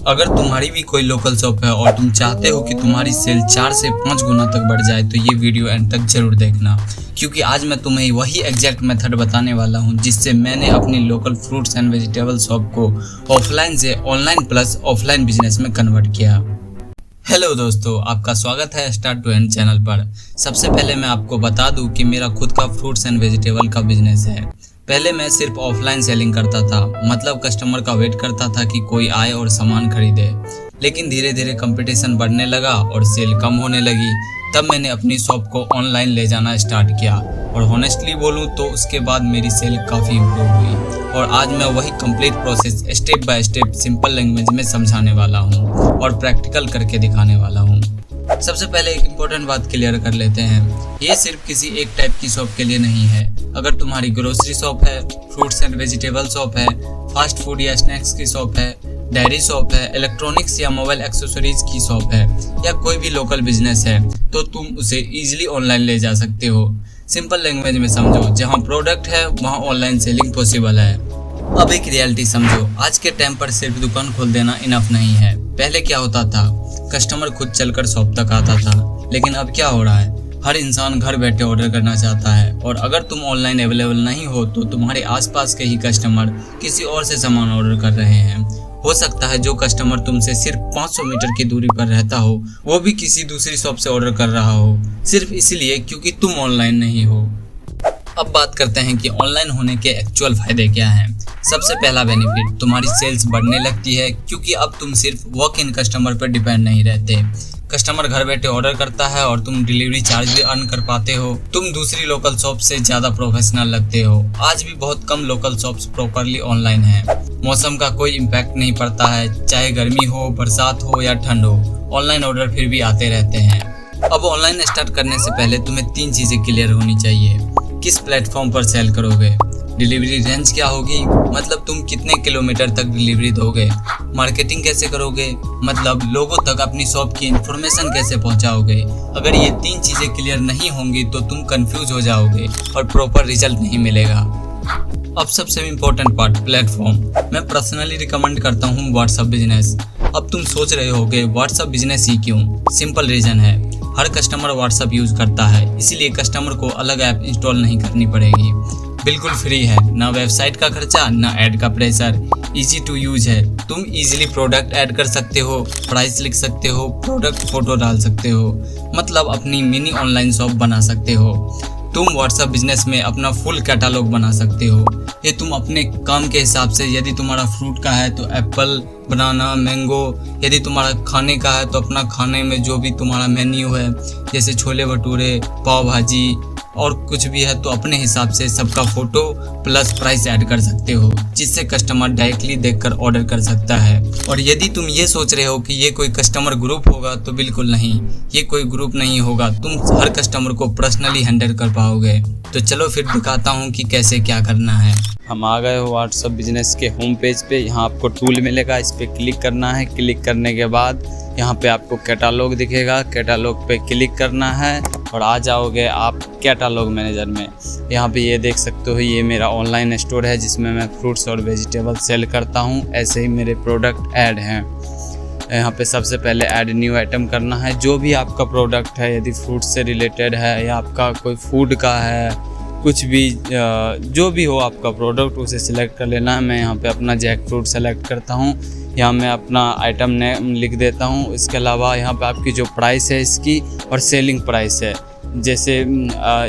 अगर तुम्हारी भी कोई लोकल शॉप है और तुम चाहते हो कि तुम्हारी सेल 4 से 5 गुना तक बढ़ जाए तो ये वीडियो एंड तक जरूर देखना, क्योंकि आज मैं तुम्हें वही एग्जैक्ट मेथड बताने वाला हूँ जिससे मैंने अपनी local fruits and vegetable shop को ऑफलाइन से ऑनलाइन प्लस ऑफलाइन बिजनेस में कन्वर्ट किया। हेलो दोस्तों, आपका स्वागत है स्टार्ट टू एंड चैनल पर। सबसे पहले मैं आपको बता दूं कि मेरा खुद का फ्रूट्स एंड वेजिटेबल का बिजनेस है। पहले मैं सिर्फ ऑफलाइन सेलिंग करता था, मतलब कस्टमर का वेट करता था कि कोई आए और सामान खरीदे। लेकिन धीरे धीरे कंपटीशन बढ़ने लगा और सेल कम होने लगी। तब मैंने अपनी शॉप को ऑनलाइन ले जाना स्टार्ट किया और होनेस्टली बोलूं तो उसके बाद मेरी सेल काफ़ी इम्प्रूव हुई। और आज मैं वही complete process step by step simple language में समझाने वाला हूं और प्रैक्टिकल करके दिखाने वाला हूं। सबसे पहले एक इम्पोर्टेंट बात क्लियर कर लेते हैं, ये सिर्फ किसी एक टाइप की शॉप के लिए नहीं है। अगर तुम्हारी ग्रोसरी शॉप है, फ्रूट्स एंड वेजिटेबल शॉप है, फास्ट फूड या स्नैक्स की शॉप है, डेयरी शॉप है, इलेक्ट्रॉनिक्स या मोबाइल एक्सेसरीज की शॉप है या कोई भी लोकल बिजनेस है, तो तुम उसे इजीली ऑनलाइन ले जा सकते हो। सिंपल लैंग्वेज में समझो, जहाँ प्रोडक्ट है वहाँ ऑनलाइन सेलिंग पॉसिबल है। अब एक रियलिटी समझो, आज के टाइम पर सिर्फ दुकान खोल देना इनफ नहीं है। पहले क्या होता था, कस्टमर खुद चलकर शॉप तक आता था, लेकिन अब क्या हो रहा है, हर इंसान घर बैठे ऑर्डर करना चाहता है। और अगर तुम ऑनलाइन अवेलेबल नहीं हो तो तुम्हारे आसपास के ही कस्टमर किसी और से सामान ऑर्डर कर रहे हैं। हो सकता है जो कस्टमर तुमसे सिर्फ 500 मीटर की दूरी पर रहता हो वो भी किसी दूसरी शॉप से ऑर्डर कर रहा हो, सिर्फ इसलिए क्योंकि तुम ऑनलाइन नहीं हो। अब बात करते हैं कि ऑनलाइन होने के एक्चुअल फायदे क्या हैं। सबसे पहला बेनिफिट, तुम्हारी सेल्स बढ़ने लगती है क्योंकि अब तुम सिर्फ वॉक इन कस्टमर पर डिपेंड नहीं रहते। कस्टमर घर बैठे ऑर्डर करता है और तुम डिलीवरी चार्ज भी अर्न कर पाते हो। तुम दूसरी लोकल शॉप से ज्यादा प्रोफेशनल लगते हो। आज भी बहुत कम लोकल शॉप्स प्रॉपरली ऑनलाइन हैं। मौसम का कोई इम्पैक्ट नहीं पड़ता है, चाहे गर्मी हो, बरसात हो या ठंड हो, ऑनलाइन ऑर्डर फिर भी आते रहते हैं। अब ऑनलाइन स्टार्ट करने से पहले तुम्हें 3 चीजें क्लियर होनी चाहिए। किस प्लेटफॉर्म पर सेल करोगे, डिलीवरी रेंज क्या होगी, मतलब तुम कितने किलोमीटर तक डिलीवरी दोगे, मार्केटिंग कैसे करोगे, मतलब लोगों तक अपनी शॉप की इंफॉर्मेशन कैसे पहुंचाओगे। अगर ये 3 चीजें क्लियर नहीं होंगी तो तुम कंफ्यूज हो जाओगे और प्रॉपर रिजल्ट नहीं मिलेगा। अब सबसे इम्पोर्टेंट पार्ट, प्लेटफॉर्म। मैं पर्सनली रिकमेंड करता हूँ व्हाट्सएप बिजनेस। अब तुम सोच रहे होगे व्हाट्सएप बिजनेस ही क्यों? सिंपल रीजन है, हर कस्टमर व्हाट्सएप यूज करता है, इसीलिए कस्टमर को अलग ऐप इंस्टॉल नहीं करनी पड़ेगी। बिल्कुल फ्री है, ना वेबसाइट का खर्चा ना ऐड का प्रेशर, इजी टू यूज है। तुम इजीली प्रोडक्ट ऐड कर सकते हो, प्राइस लिख सकते हो, प्रोडक्ट फोटो डाल सकते हो, मतलब अपनी मिनी ऑनलाइन शॉप बना सकते हो। तुम व्हाट्सएप बिजनेस में अपना फुल कैटालॉग बना सकते हो। ये तुम अपने काम के हिसाब से, यदि तुम्हारा फ्रूट का है तो एप्पल, बनाना, मैंगो, यदि तुम्हारा खाने का है तो अपना खाने में जो भी तुम्हारा मेन्यू है, जैसे छोले भटूरे, पाव भाजी और कुछ भी है, तो अपने हिसाब से सबका फोटो प्लस प्राइस ऐड कर सकते हो, जिससे कस्टमर डायरेक्टली देखकर ऑर्डर कर सकता है। और यदि तुम ये सोच रहे हो कि ये कोई कस्टमर ग्रुप होगा, तो बिल्कुल नहीं, ये कोई ग्रुप नहीं होगा। तुम हर कस्टमर को पर्सनली हैंडल कर पाओगे। तो चलो फिर दिखाता हूँ कि कैसे क्या करना है। हम आ गए हो व्हाट्सएप बिजनेस के होम पेज पे। यहाँ आपको टूल मिलेगा, इस पर क्लिक करना है। क्लिक करने के बाद यहाँ पे आपको कैटालॉग दिखेगा, कैटालॉग पे क्लिक करना है और आ जाओगे आप कैटालॉग मैनेजर में। यहाँ पे ये देख सकते हो, ये मेरा ऑनलाइन स्टोर है जिसमें मैं फ्रूट्स और वेजिटेबल सेल करता हूँ। ऐसे ही मेरे प्रोडक्ट ऐड हैं। यहाँ पे सबसे पहले ऐड न्यू आइटम करना है। जो भी आपका प्रोडक्ट है, यदि फ्रूट से रिलेटेड है या आपका कोई फूड का है, कुछ भी जो भी हो आपका प्रोडक्ट, उसे सिलेक्ट कर लेना है। मैं यहाँ पे अपना जैक फ्रूट सेलेक्ट करता हूँ। यहाँ मैं अपना आइटम नेम लिख देता हूँ। इसके अलावा यहाँ पे आपकी जो प्राइस है इसकी और सेलिंग प्राइस है, जैसे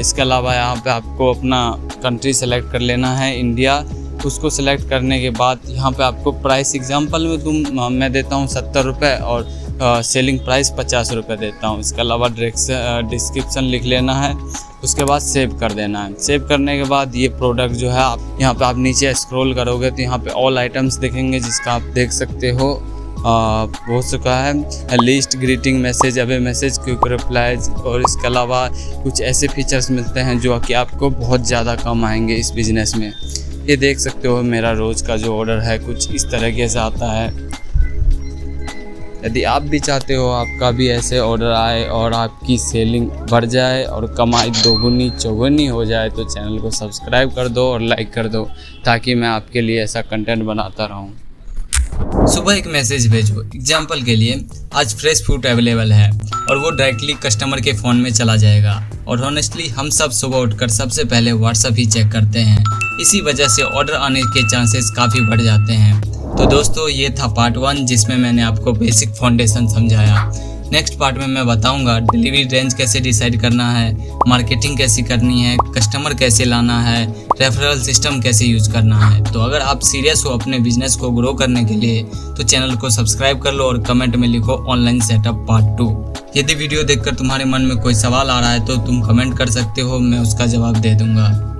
इसके अलावा यहाँ पे आपको अपना कंट्री सेलेक्ट कर लेना है, इंडिया। उसको सेलेक्ट करने के बाद यहाँ पे आपको प्राइस, एग्जांपल में मैं देता हूँ 70 रुपये और सेलिंग प्राइस 50 रुपये देता हूँ। इसके अलावा डिस्क्रिप्शन लिख लेना है, उसके बाद सेव कर देना है। सेव करने के बाद ये प्रोडक्ट जो है, आप यहाँ पे आप नीचे स्क्रॉल करोगे तो यहाँ पे ऑल आइटम्स दिखेंगे, जिसका आप देख सकते हो हो चुका है list, greeting message, away message, quick replies. और इसके अलावा कुछ ऐसे फीचर्स मिलते हैं जो कि आपको बहुत ज़्यादा काम आएंगे इस बिज़नेस में। ये देख सकते हो मेरा रोज़ का जो ऑर्डर है कुछ इस तरीके से आता है। यदि आप भी चाहते हो आपका भी ऐसे ऑर्डर आए और आपकी सेलिंग बढ़ जाए और कमाई दोगुनी चौगुनी हो जाए, तो चैनल को सब्सक्राइब कर दो और लाइक कर दो, ताकि मैं आपके लिए ऐसा कंटेंट बनाता रहूं। सुबह एक मैसेज भेजो। एग्जाम्पल के लिए आज फ्रेश फ्रूट अवेलेबल है और वो डायरेक्टली कस्टमर के फ़ोन में चला जाएगा। और ऑनेस्टली हम सब सुबह उठकर सबसे पहले व्हाट्सएप ही चेक करते हैं। इसी वजह से ऑर्डर आने के चांसेस काफ़ी बढ़ जाते हैं। तो दोस्तों ये था पार्ट 1 जिसमें मैंने आपको बेसिक फाउंडेशन समझाया। नेक्स्ट पार्ट में मैं बताऊंगा डिलीवरी रेंज कैसे डिसाइड करना है, मार्केटिंग कैसी करनी है, कस्टमर कैसे लाना है, रेफरल सिस्टम कैसे यूज करना है। तो अगर आप सीरियस हो अपने बिजनेस को ग्रो करने के लिए तो चैनल को सब्सक्राइब कर लो और कमेंट में लिखो ऑनलाइन सेटअप पार्ट 2। यदि वीडियो देखकर तुम्हारे मन में कोई सवाल आ रहा है तो तुम कमेंट कर सकते हो, मैं उसका जवाब दे दूंगा।